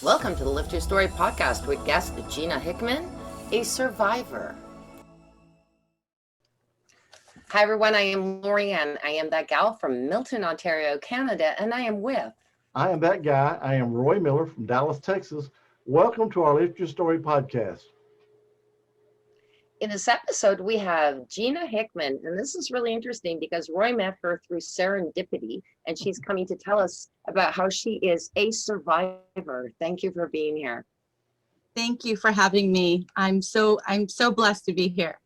Welcome to the Lift Your Story podcast with guest Gena Hickman, a survivor. Hi everyone, I am LaurieAnn. I am that gal from Milton, Ontario, Canada, and I am with... I am that guy. I am Roy Miller from Dallas, Texas. Welcome to our Lift Your Story podcast. In this episode, we have Gena Hickman, and this is really interesting because Roy met her through serendipity, and she's coming to tell us about how she is a survivor. Thank you for being here. Thank you for having me. I'm so blessed to be here.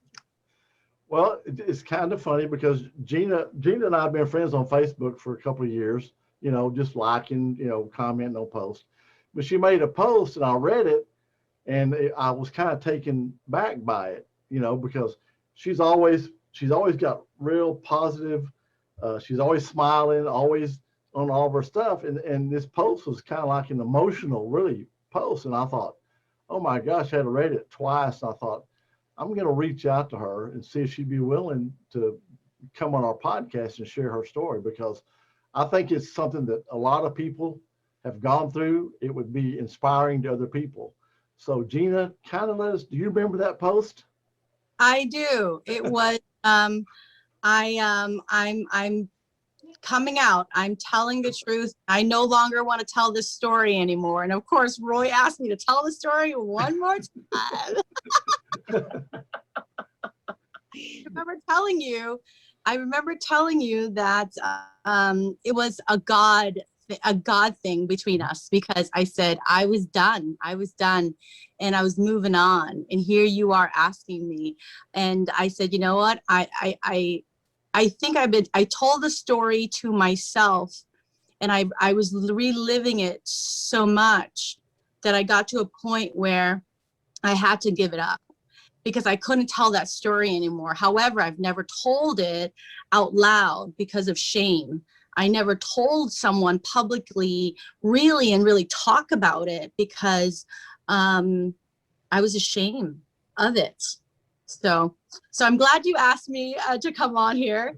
Well, it's kind of funny because Gena and I have been friends on Facebook for a couple of years, just liking, commenting on posts. But she made a post and I read it, and I was kind of taken back by it, because she's always got real positive. She's always smiling, always on all of her stuff. And this post was kind of like an emotional, really post. And I thought, oh my gosh, I had read it twice. And I thought, I'm going to reach out to her and see if she'd be willing to come on our podcast and share her story, because I think it's something that a lot of people have gone through. It would be inspiring to other people. So Gena, kind of let us, do you remember that post? I do. It was, I'm coming out. I'm telling the truth. I no longer want to tell this story anymore. And of course, Roy asked me to tell the story one more time. I remember telling you that it was a God thing between us, because I said I was done and I was moving on, and here you are asking me. And I said, you know what, I think I told the story to myself, and I was reliving it so much that I got to a point where I had to give it up, because I couldn't tell that story anymore. However, I've never told it out loud because of shame. I never told someone publicly really talk about it because I was ashamed of it. So I'm glad you asked me to come on here.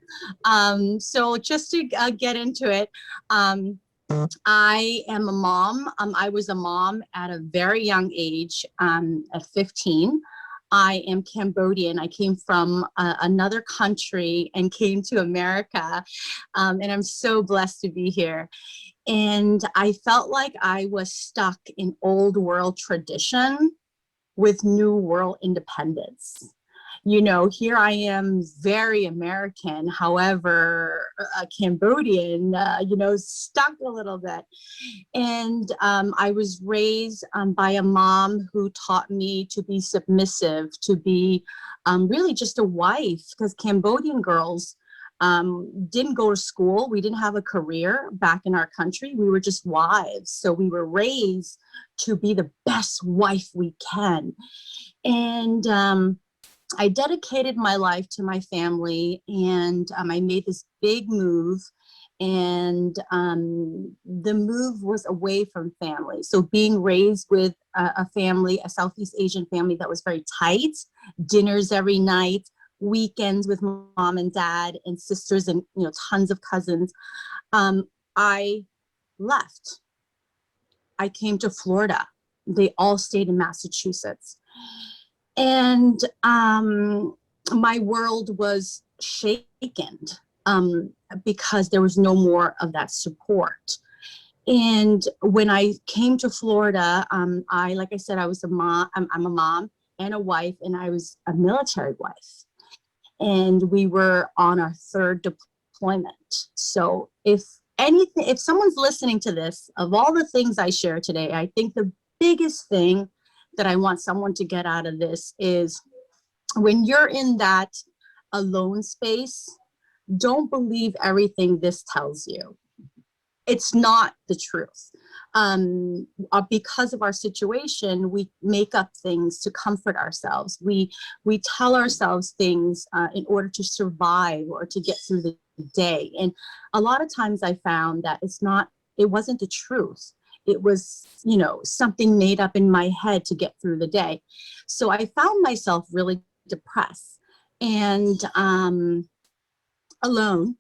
So just to get into it, I am a mom. I was a mom at a very young age, at 15. I am Cambodian. I came from another country and came to America, and I'm so blessed to be here. And I felt like I was stuck in old world tradition with new world independence. Here I am, very American, however, Cambodian, stuck a little bit. And I was raised by a mom who taught me to be submissive, to be really just a wife, because Cambodian girls didn't go to school. We didn't have a career back in our country. We were just wives. So we were raised to be the best wife we can. And I dedicated my life to my family, and I made this big move, and the move was away from family. So being raised with a family, a Southeast Asian family that was very tight, dinners every night, weekends with mom and dad and sisters and tons of cousins, I left. I came to Florida. They all stayed in Massachusetts. And my world was shaken because there was no more of that support. And when I came to Florida, like I said, I was a mom. I'm a mom and a wife, and I was a military wife. And we were on our third deployment. So if someone's listening to this, of all the things I share today, I think the biggest thing that I want someone to get out of this is, when you're in that alone space, don't believe everything this tells you. It's not the truth. Because of our situation, we make up things to comfort ourselves. We tell ourselves things in order to survive or to get through the day. And a lot of times I found that it wasn't the truth. It was, something made up in my head to get through the day. So I found myself really depressed and alone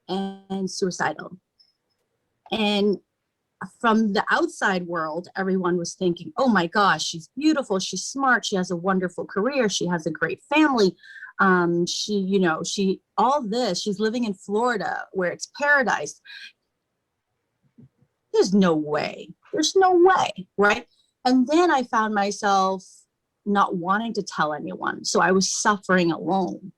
and suicidal. And from the outside world, everyone was thinking, oh my gosh, she's beautiful, she's smart, she has a wonderful career, she has a great family. All this, she's living in Florida where it's paradise. There's no way, right? And then I found myself not wanting to tell anyone. So I was suffering alone.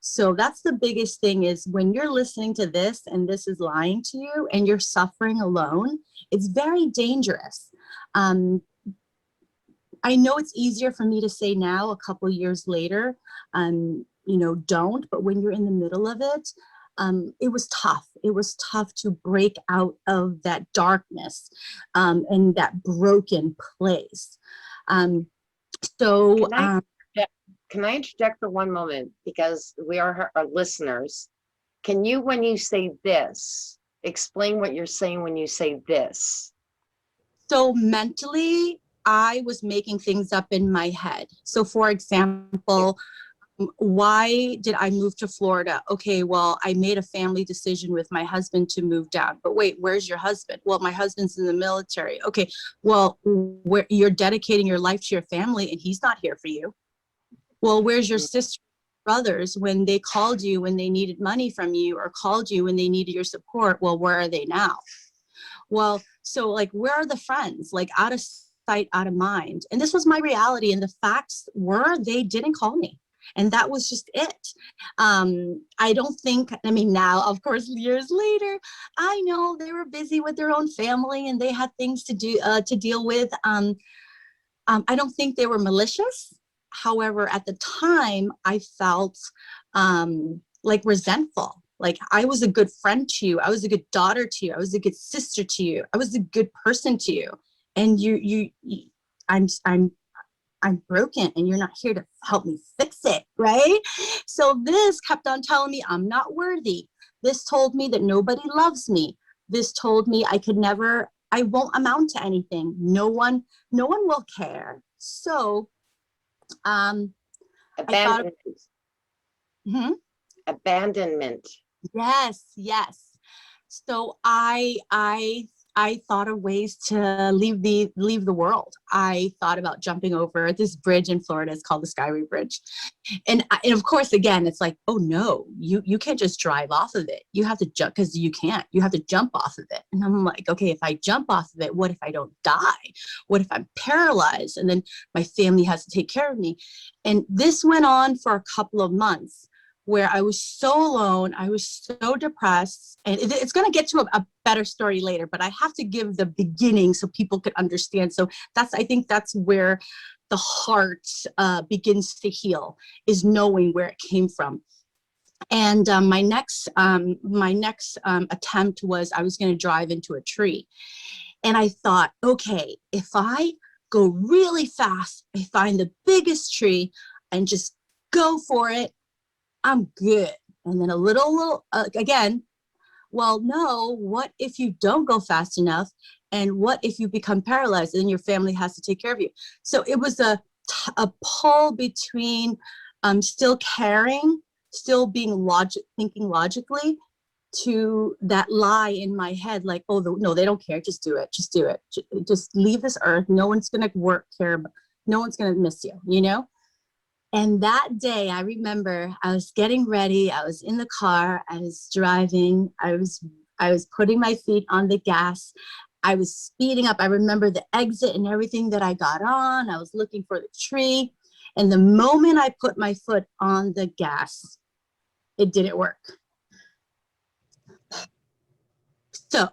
So that's the biggest thing, is when you're listening to this and this is lying to you and you're suffering alone, it's very dangerous. I know it's easier for me to say now, a couple of years later, don't, but when you're in the middle of it, it was tough. It was tough to break out of that darkness and that broken place. Can I interject for one moment? Because we are our listeners. Can you, when you say this, explain what you're saying when you say this? So mentally, I was making things up in my head. So for example, why did I move to Florida? Okay, well, I made a family decision with my husband to move down. But wait, where's your husband? Well, my husband's in the military. Okay, well, you're dedicating your life to your family and he's not here for you. Well, where's your sister, brothers, when they called you when they needed money from you, or called you when they needed your support? Well, where are they now? Well, so like, where are the friends? Like, out of sight, out of mind. And this was my reality. And the facts were, they didn't call me. And that was just it. I don't think, now, of course, years later, I know they were busy with their own family and they had things to do, to deal with. I don't think they were malicious. However, at the time, I felt like resentful. Like, I was a good friend to you. I was a good daughter to you. I was a good sister to you. I was a good person to you. And I'm broken and you're not here to help me fix it, right? So this kept on telling me I'm not worthy. This told me that nobody loves me. This told me I won't amount to anything. No one will care. So abandonment. Abandonment. Yes. So I thought of ways to leave the world. I thought about jumping over this bridge in Florida. It's called the Skyway Bridge. And of course, again, it's like, oh no, you can't just drive off of it. You have to jump, because you can't. You have to jump off of it. And I'm like, okay, if I jump off of it, what if I don't die? What if I'm paralyzed? And then my family has to take care of me. And this went on for a couple of months, where I was so alone, I was so depressed, and it's going to get to a better story later, but I have to give the beginning so people could understand. So I think that's where the heart begins to heal, is knowing where it came from. And my next attempt was, I was going to drive into a tree. And I thought, okay, if I go really fast, I find the biggest tree and just go for it, I'm good. And then a little again, well, no, what if you don't go fast enough? And what if you become paralyzed and your family has to take care of you? So it was a pull between still caring, still being thinking logically, to that lie in my head, like, oh, no, they don't care. Just do it. Just do it. Just leave this earth. No one's going to care. No one's going to miss you, And that day, I remember I was getting ready. I was in the car. I was driving. I was putting my feet on the gas. I was speeding up. I remember the exit and everything that I got on. I was looking for the tree. And the moment I put my foot on the gas, it didn't work. So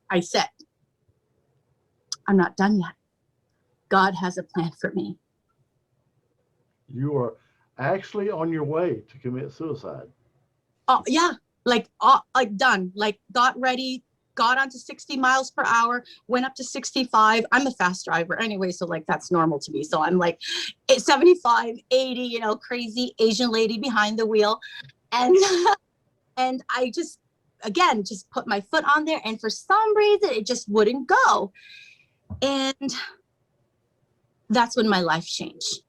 I said, I'm not done yet. God has a plan for me. You are actually on your way to commit suicide. Oh yeah, like done, like got ready, got onto 60 miles per hour, went up to 65. I'm a fast driver anyway, so like that's normal to me. So I'm like 75, 80, crazy Asian lady behind the wheel. And and I just put my foot on there, and for some reason it just wouldn't go. And that's when my life changed.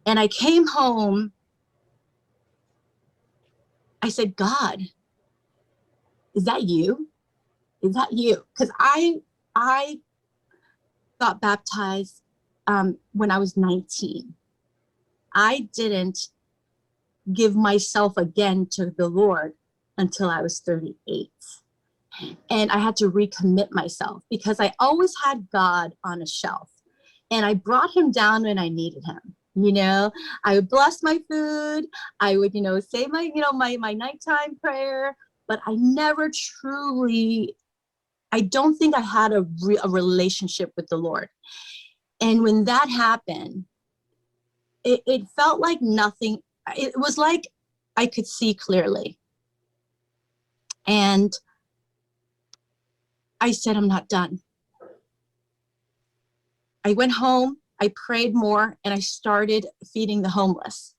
And I came home. I said, God, is that you? is that you? Because I got baptized when I was 19. I didn't give myself again to the Lord until I was 38. And I had to recommit myself because I always had God on a shelf. And I brought him down when I needed him. You know, I would bless my food. I would, say my nighttime prayer, but I never truly, I don't think I had a relationship with the Lord. And when that happened, it felt like nothing. It was like I could see clearly. And I said, I'm not done. I went home, I prayed more, and I started feeding the homeless.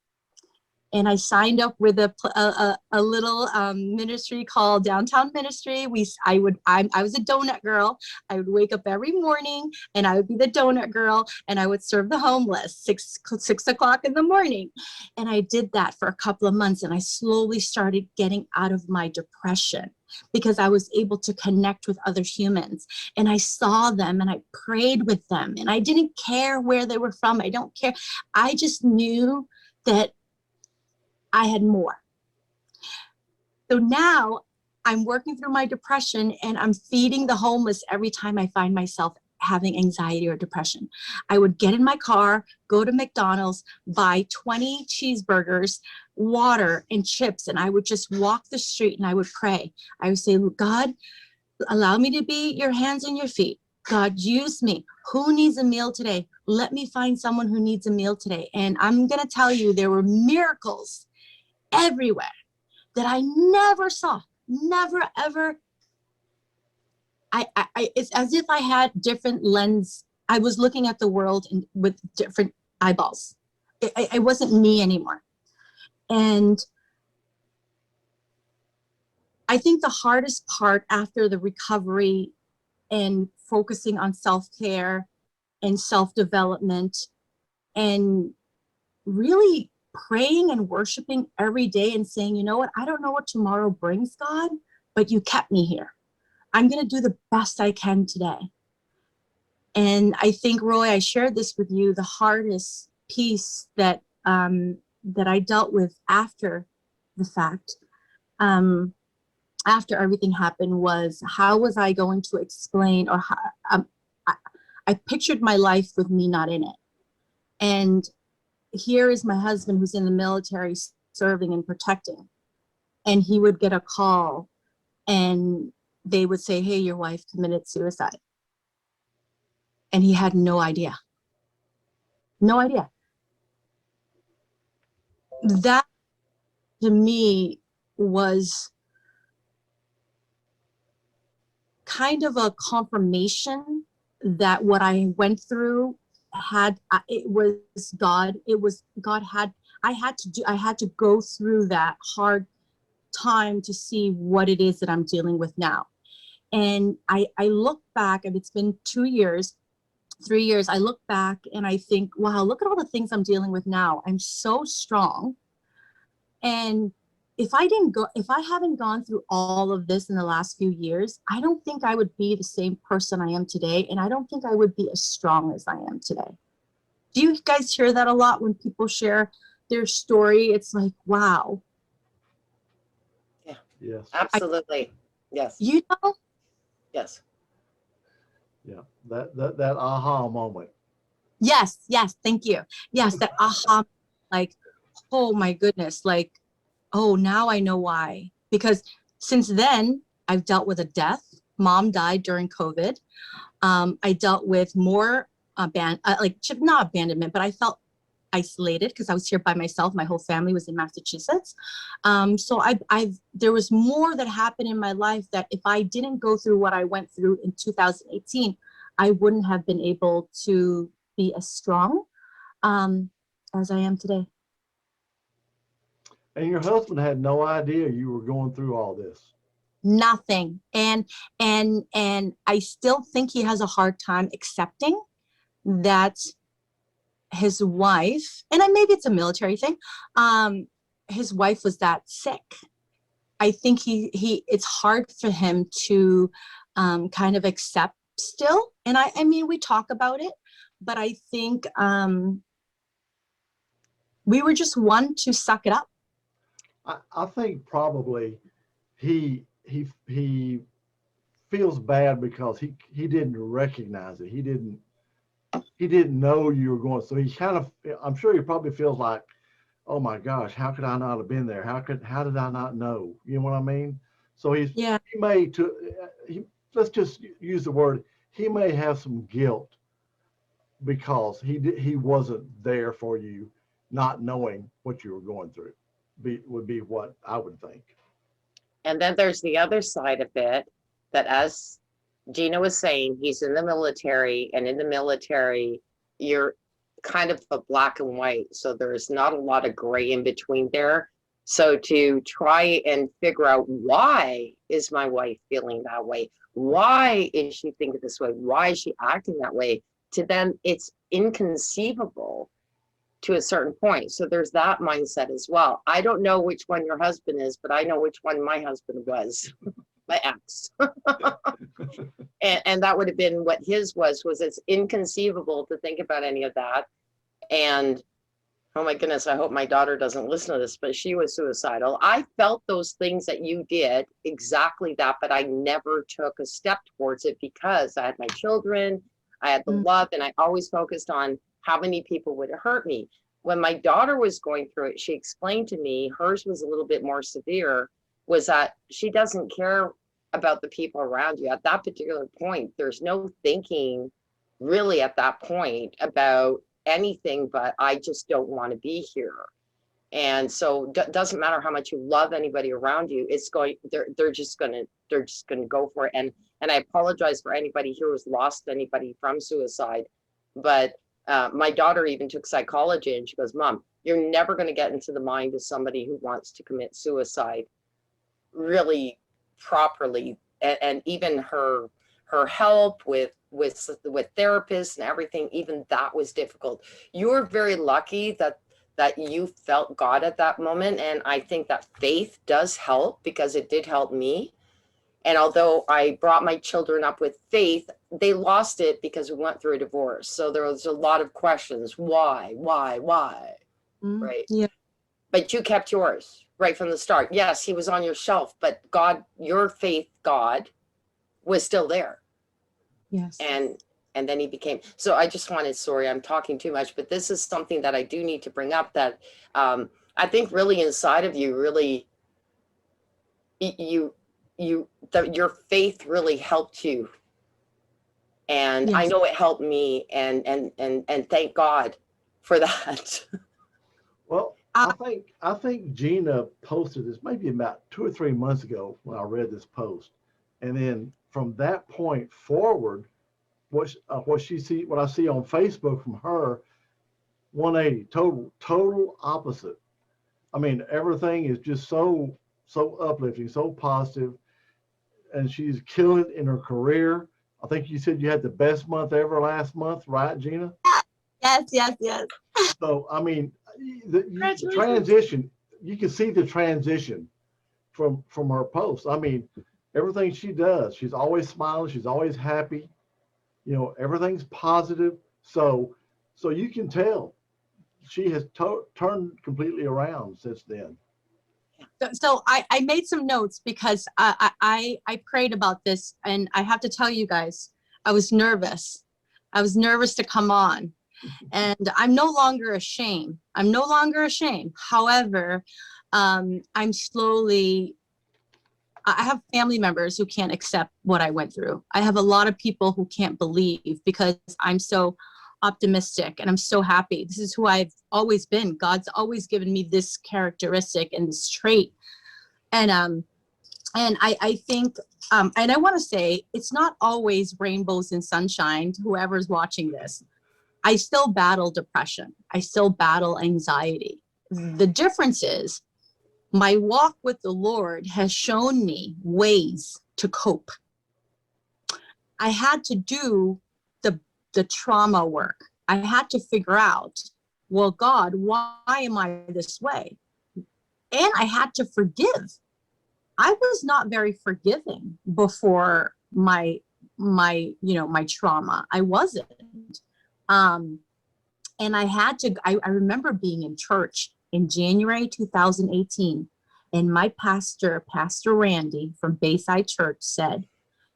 And I signed up with a little ministry called Downtown Ministry. I was a donut girl. I would wake up every morning and I would be the donut girl and I would serve the homeless 6 o'clock in the morning. And I did that for a couple of months and I slowly started getting out of my depression because I was able to connect with other humans and I saw them and I prayed with them and I didn't care where they were from. I don't care. I just knew that I had more. So now I'm working through my depression and I'm feeding the homeless every time I find myself having anxiety or depression. I would get in my car, go to McDonald's, buy 20 cheeseburgers, water and chips, and I would just walk the street and I would pray. I would say, God, allow me to be your hands and your feet. God, use me. Who needs a meal today? Let me find someone who needs a meal today. And I'm going to tell you, there were miracles everywhere that I never saw, never, ever. It's as if I had different lens. I was looking at the world with different eyeballs. It wasn't me anymore. And I think the hardest part after the recovery and focusing on self-care and self-development and really praying and worshiping every day and saying, you know what, I don't know what tomorrow brings, God, but you kept me here. I'm going to do the best I can today. And I think, Roy, I shared this with you, the hardest piece that I dealt with after the fact, after everything happened, was how was I going to explain, or how, I pictured my life with me not in it. And here is my husband who's in the military serving and protecting. And he would get a call and they would say, hey, your wife committed suicide. And he had no idea. No idea. That to me was kind of a confirmation that what I went through it was God. It was God I had to go through that hard time to see what it is that I'm dealing with now. And I look back, and it's been 2 years, 3 years. I look back and I think, wow, look at all the things I'm dealing with now. I'm so strong. And if I haven't gone through all of this in the last few years, I don't think I would be the same person I am today. And I don't think I would be as strong as I am today. Do you guys hear that a lot when people share their story? It's like, wow. Yeah. Yes. Absolutely. Yes. You know? Yes. Yeah. That aha moment. Yes. Thank you. Yes. That aha, like, oh my goodness. Like, oh, now I know why. Because since then, I've dealt with a death. Mom died during COVID. I dealt with more not abandonment, but I felt isolated because I was here by myself. My whole family was in Massachusetts. So there was more that happened in my life that if I didn't go through what I went through in 2018, I wouldn't have been able to be as strong as I am today. And your husband had no idea you were going through all this. Nothing. And I still think he has a hard time accepting that his wife, and maybe it's a military thing, his wife was that sick. I think it's hard for him to kind of accept still. And I mean, we talk about it, but I think we were just one to suck it up. I think probably he feels bad because he didn't recognize it. He didn't know you were going. So he kind of, I'm sure he probably feels like, oh my gosh, how could I not have been there? How did I not know? You know what I mean? So he may let's just use the word, he may have some guilt because he wasn't there for you, not knowing what you were going through. Would be what I would think. And then there's the other side of it, that as Gena was saying, he's in the military, and in the military, you're kind of a black and white. So there's not a lot of gray in between there. So to try and figure out, why is my wife feeling that way? Why is she thinking this way? Why is she acting that way? To them, it's inconceivable to a certain point. So there's that mindset as well. I don't know which one your husband is, but I know which one my husband was. My ex. and that would have been what his was it's inconceivable to think about any of that. And oh my goodness, I hope my daughter doesn't listen to this, but she was suicidal. I felt those things that you did, exactly that, but I never took a step towards it because I had my children, I had the love, and I always focused on how many people would hurt me. When my daughter was going through it, she explained to me, hers was a little bit more severe, was that she doesn't care about the people around you. At that particular point, there's no thinking really at that point about anything but I just don't want to be here. And so doesn't matter how much you love anybody around you, it's going, they're just gonna go for it. And I apologize for anybody here who's lost anybody from suicide, but my daughter even took psychology, and she goes, Mom, you're never going to get into the mind of somebody who wants to commit suicide really properly. And even her help with therapists and everything, even that was difficult. You were very lucky that you felt God at that moment. And I think that faith does help, because it did help me. And although I brought my children up with faith, they lost it because we went through a divorce. So there was a lot of questions. Why? Right. Yeah. But you kept yours right from the start. Yes, he was on your shelf, but God, your faith, God, was still there. Yes. And then he became, so I just wanted, sorry, I'm talking too much, but this is something that I do need to bring up, that I think really inside of you, really, that your faith really helped you. And yes. I know it helped me, and thank God for that. Well, I think Gena posted this maybe about 2 or 3 months ago when I read this post. And then from that point forward, what I see on Facebook from her, 180, total opposite. I mean, everything is just so uplifting, so positive, and she's killing it in her career. I think you said you had the best month ever last month, right, Gena? Yes. So, I mean, the transition, you can see the transition from her posts. I mean, everything she does, she's always smiling, she's always happy. You know, everything's positive. So you can tell she has turned completely around since then. So I made some notes because I prayed about this, and I have to tell you guys, I was nervous. I was nervous to come on, and I'm no longer ashamed. However, I have family members who can't accept what I went through. I have a lot of people who can't believe, because I'm so optimistic and I'm so happy. This is who I've always been. God's always given me this characteristic and this trait. And I think, and I want to say, it's not always rainbows and sunshine to whoever's watching this. I still battle depression. I still battle anxiety. The difference is my walk with the Lord has shown me ways to cope. I had to do the trauma work. I had to figure out, well, God, why am I this way? And I had to forgive. I was not very forgiving before my trauma. I wasn't. And I remember being in church in January 2018, and my pastor, Pastor Randy from Bayside Church, said,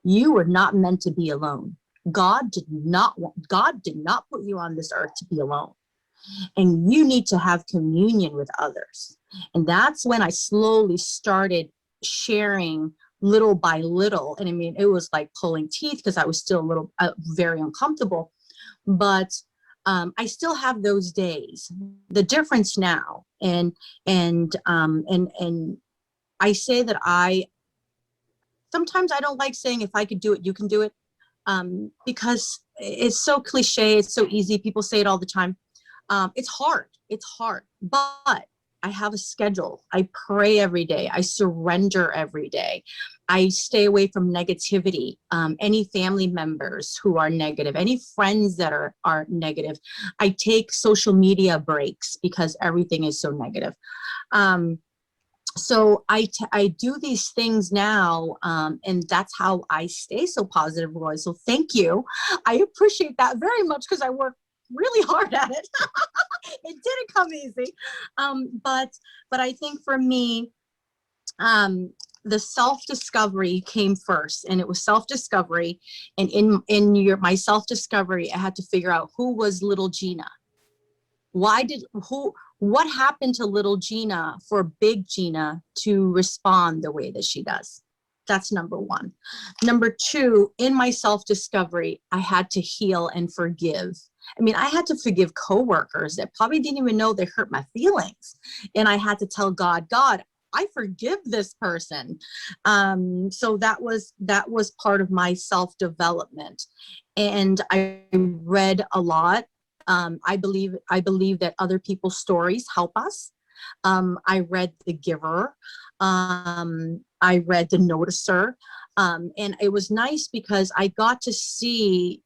"You were not meant to be alone. God did not put you on this earth to be alone. And you need to have communion with others." And that's when I slowly started sharing little by little. And I mean, it was like pulling teeth because I was still a little very uncomfortable. But I still have those days. The difference now, and I say that sometimes I don't like saying if I could do it, you can do it, because it's so cliche, it's so easy. People say it all the time. It's hard, but I have a schedule. I pray every day. I surrender every day. I stay away from negativity. Any family members who are negative, any friends that are negative. I take social media breaks because everything is so negative. So I do these things now, and that's how I stay so positive, Roy. So thank you. I appreciate that very much because I work really hard at it. It didn't come easy. But I think for me, the self-discovery came first, and it was self-discovery. And in my self-discovery, I had to figure out who was little Gena. What happened to little Gena for big Gena to respond the way that she does? That's number one. Number two, in my self-discovery, I had to heal and forgive. I mean, I had to forgive coworkers that probably didn't even know they hurt my feelings. And I had to tell God, I forgive this person. So that was part of my self-development. And I read a lot. I believe that other people's stories help us. I read The Giver. I read The Noticer. And it was nice because I got to see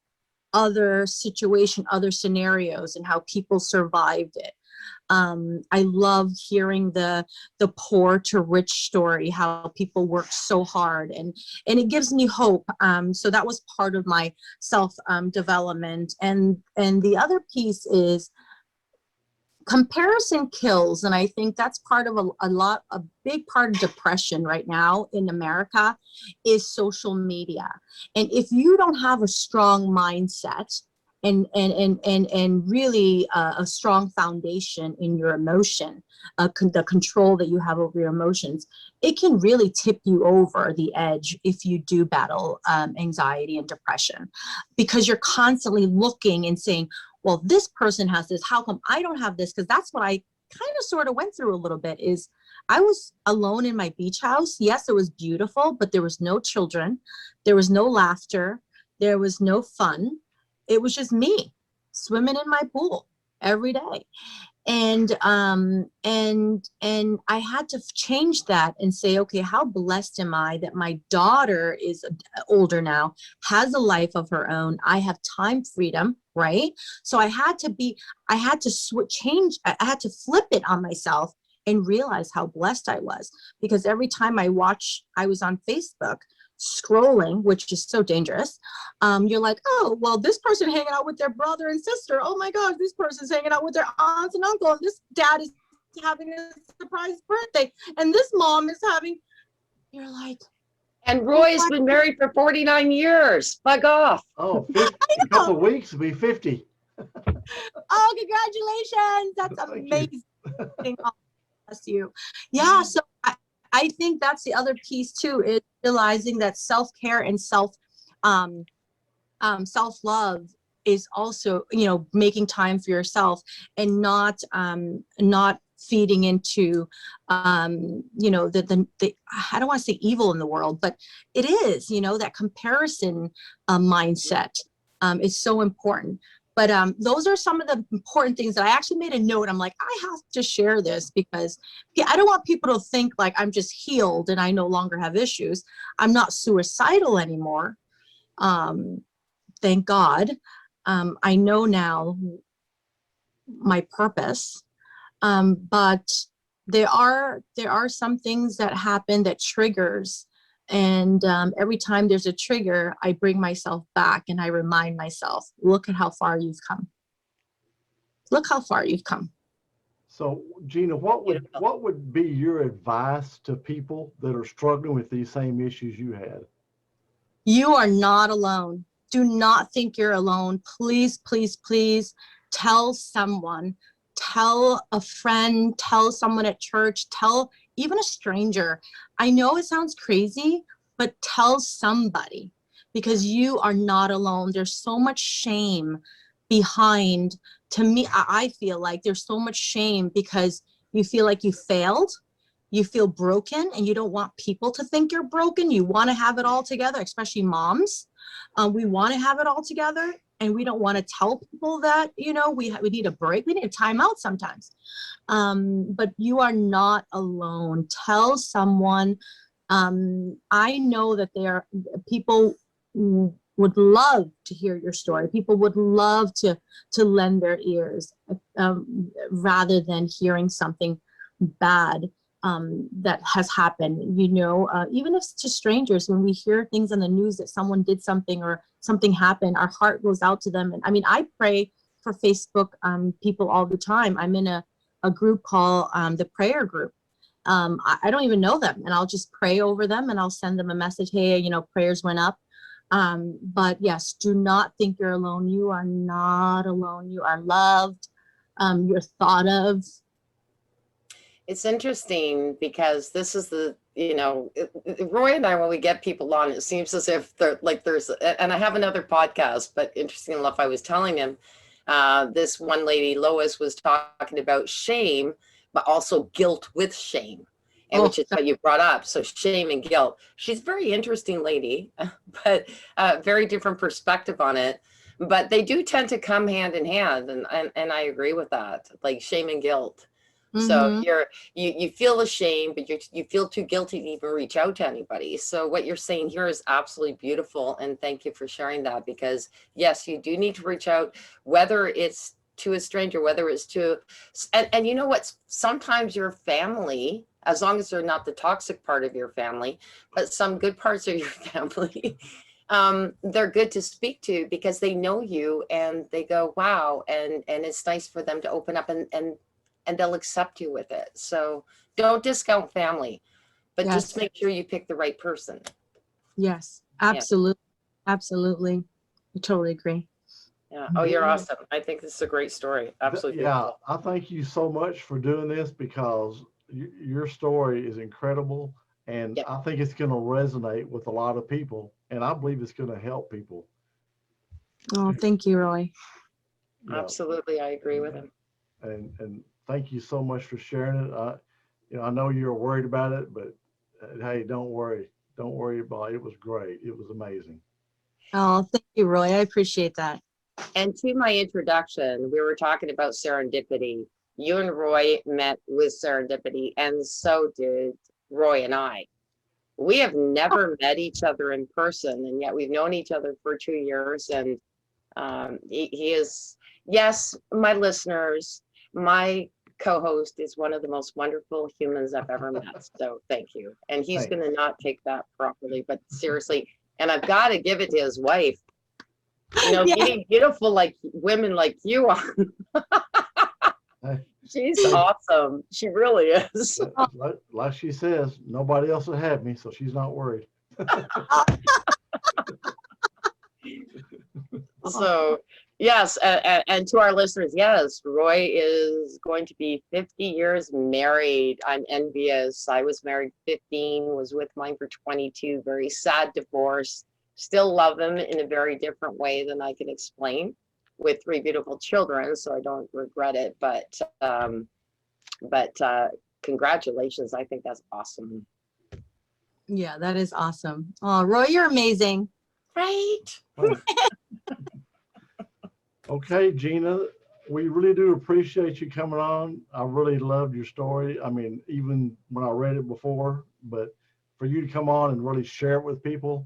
other scenarios and how people survived it. I love hearing the poor to rich story, how people work so hard, and it gives me hope. So that was part of my self development. And the other piece is comparison kills. And I think that's part of a big part of depression right now in America is social media. And if you don't have a strong mindset and really a strong foundation in your emotion, the control that you have over your emotions, it can really tip you over the edge if you do battle anxiety and depression, because you're constantly looking and saying, well, this person has this, how come I don't have this? Because that's what I kind of sort of went through a little bit. Is I was alone in my beach house. Yes, it was beautiful, but there was no children. There was no laughter. There was no fun. It was just me swimming in my pool every day. And I had to change that and say, okay, how blessed am I that my daughter is older now, has a life of her own. I have time freedom, right? So I had to flip it on myself and realize how blessed I was, because every time I was on Facebook scrolling, which is so dangerous. You're like, oh, well, this person hanging out with their brother and sister. Oh my gosh, this person's hanging out with their aunts and uncle. And this dad is having a surprise birthday. And this mom is having, you're like. And Roy's been married for 49 years. Bug off. Oh, 50, a couple of weeks will be 50. Oh, congratulations. That's amazing. Oh, bless you. Yeah, so I think that's the other piece too, is realizing that self-care and self-love is also, making time for yourself and not feeding into, the I don't want to say evil in the world, but it is, that comparison mindset is so important. But those are some of the important things that I actually made a note. I'm like, I have to share this because I don't want people to think like I'm just healed and I no longer have issues. I'm not suicidal anymore. Thank God. I know now my purpose. But there are some things that happen that triggers And every time there's a trigger, I bring myself back and I remind myself, look at how far you've come. Look how far you've come. So, Gena, what would be your advice to people that are struggling with these same issues you had? You are not alone. Do not think you're alone. Please, please, please tell someone, tell a friend, tell someone at church, tell even a stranger. I know it sounds crazy, but tell somebody, because you are not alone. There's so much shame behind. To me, I feel like there's so much shame because you feel like you failed. You feel broken and you don't want people to think you're broken. You want to have it all together, especially moms. We want to have it all together and we don't want to tell people that, you know, we need a break. We need a timeout sometimes. But you are not alone. Tell someone. I know that there are people who would love to hear your story. People would love to lend their ears rather than hearing something bad that has happened, you know, even if it's to strangers. When we hear things on the news that someone did something or something happened, our heart goes out to them. And I mean, I pray for Facebook people all the time. I'm in a group called the prayer group. I don't even know them, and I'll just pray over them and I'll send them a message. Hey, you know, prayers went up. But yes, do not think you're alone. You are not alone. You are loved. You're thought of. It's interesting because this is the, you know, Roy and I, when we get people on, it seems as if they're like there's, and I have another podcast, but interesting enough, I was telling him, this one lady, Lois, was talking about shame, but also guilt with shame, and which is what you brought up. So shame and guilt. She's a very interesting lady, but very different perspective on it. But they do tend to come hand in hand, and I agree with that, like shame and guilt. So you feel ashamed, but you feel too guilty to even reach out to anybody. So what you're saying here is absolutely beautiful, and thank you for sharing that, because yes, you do need to reach out, whether it's to a stranger, whether it's to, and you know what, sometimes your family, as long as they're not the toxic part of your family, but some good parts of your family, they're good to speak to because they know you and they go, wow, and it's nice for them to open up and they'll accept you with it. So don't discount family, but just make sure you pick the right person. Yes, absolutely. Yeah. Absolutely. I totally agree. Yeah. Oh, you're awesome. I think this is a great story. Absolutely. Yeah. I thank you so much for doing this, because your story is incredible. And I think it's going to resonate with a lot of people. And I believe it's going to help people. Oh, thank you, Roy. Yeah. Absolutely. I agree with him. And thank you so much for sharing it. You know, I know you're worried about it, but hey, don't worry. Don't worry about it. It was great. It was amazing. Oh, thank you, Roy. I appreciate that. And to my introduction, we were talking about serendipity. You and Roy met with serendipity, and so did Roy and I. We have never met each other in person, and yet we've known each other for 2 years. And he is, yes, my listeners, my co-host is one of the most wonderful humans I've ever met. So thank you. And he's going to not take that properly, but seriously. And I've got to give it to his wife. You know, meeting beautiful like women like you are. She's awesome. She really is. Like she says, nobody else will have me, so she's not worried. So, yes, and to our listeners, yes, Roy is going to be 50 years married. I'm envious. I was married 15, was with mine for 22, very sad divorce. Still love him in a very different way than I can explain, with 3 beautiful children, so I don't regret it. But congratulations. I think that's awesome. Yeah, that is awesome. Oh, Roy, you're amazing. Right. Okay, Gena, we really do appreciate you coming on. I really loved your story. I mean, even when I read it before, but for you to come on and really share it with people,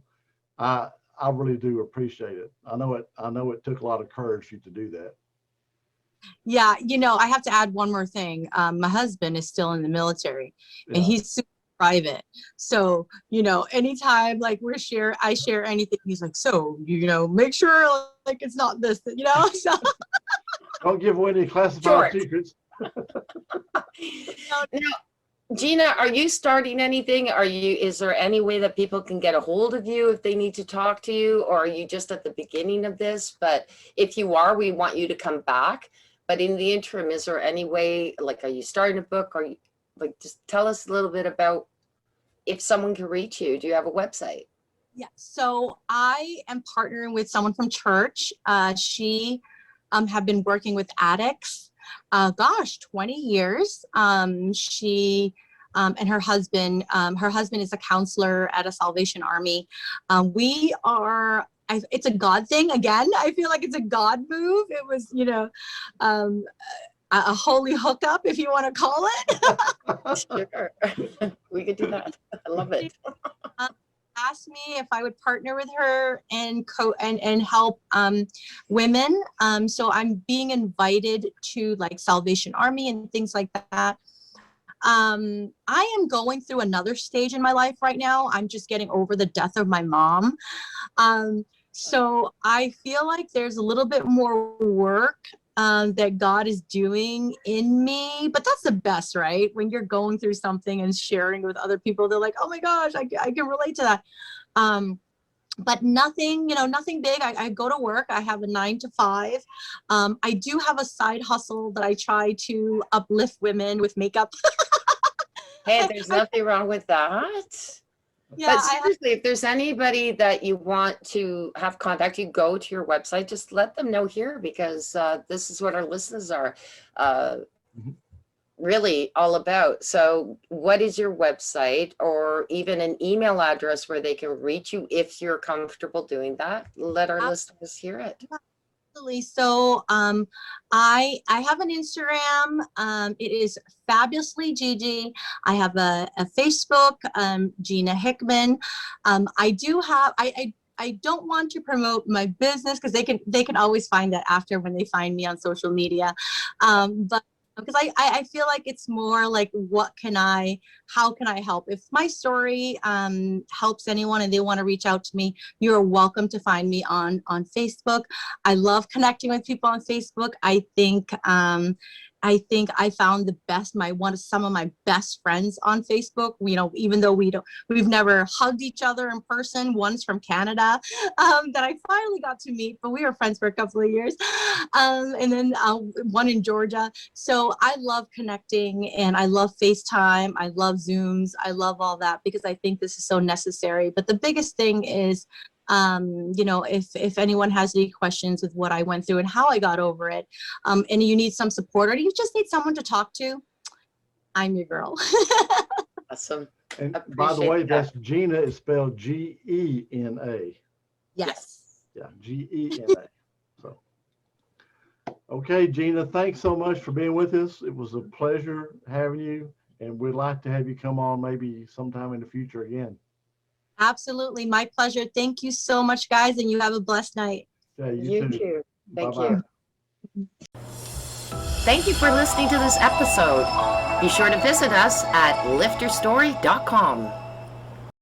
I really do appreciate it. I know it took a lot of courage for you to do that. Yeah, you know, I have to add one more thing. My husband is still in the military, and he's super private. So, anytime like I share anything, he's like, so, make sure like it's not this, so. Don't give away any classified secrets. Now, Gena, are you starting anything? Is there any way that people can get a hold of you if they need to talk to you, or are you just at the beginning of this? But if you are, we want you to come back. But in the interim, is there any way, like, are you starting a book? Or just tell us a little bit about if someone can reach you. Do you have a website? Yeah, so I am partnering with someone from church. She have been working with addicts, 20 years. She and her husband is a counselor at a Salvation Army. It's a God thing. Again, I feel like it's a God move. It was, a holy hookup, if you want to call it. Sure. We could do that. I love it. Asked me if I would partner with her and help women. So I'm being invited to like Salvation Army and things like that. I am going through another stage in my life right now. I'm just getting over the death of my mom. So I feel like there's a little bit more work that God is doing in me, but that's the best, right? When you're going through something and sharing with other people, they're like, oh my gosh, I can relate to that. But nothing big. I go to work. I have a 9 to 5. I do have a side hustle that I try to uplift women with makeup. Hey, there's nothing wrong with that. Yeah, but seriously, if there's anybody that you want to have contact, you go to your website, just let them know here, because this is what our listeners are really all about. So what is your website, or even an email address where they can reach you if you're comfortable doing that? Let our listeners hear it. So I have an Instagram. It is Fabulously Gigi. I have a Facebook, Gena Hickman. I do have I don't want to promote my business because they can always find that after when they find me on social media. But because I feel like it's more like, how can I help? If my story helps anyone and they want to reach out to me, you're welcome to find me on Facebook. I love connecting with people on Facebook. I think I found some of my best friends on Facebook. Even though we've never hugged each other in person. One's from Canada that I finally got to meet, but we were friends for a couple of years. And then one in Georgia. So I love connecting, and I love FaceTime. I love Zooms. I love all that because I think this is so necessary. But the biggest thing is, if anyone has any questions with what I went through and how I got over it, and you need some support, or you just need someone to talk to, I'm your girl. Awesome. And by the way, that's Gena is spelled Gena. Yes. Yeah, Gena. So, okay, Gena, thanks so much for being with us. It was a pleasure having you, and we'd like to have you come on maybe sometime in the future again. Absolutely. My pleasure. Thank you so much, guys, and you have a blessed night. Yeah, You too. Thank Bye-bye. you. Thank you for listening to this episode. Be sure to visit us at lifterstory.com.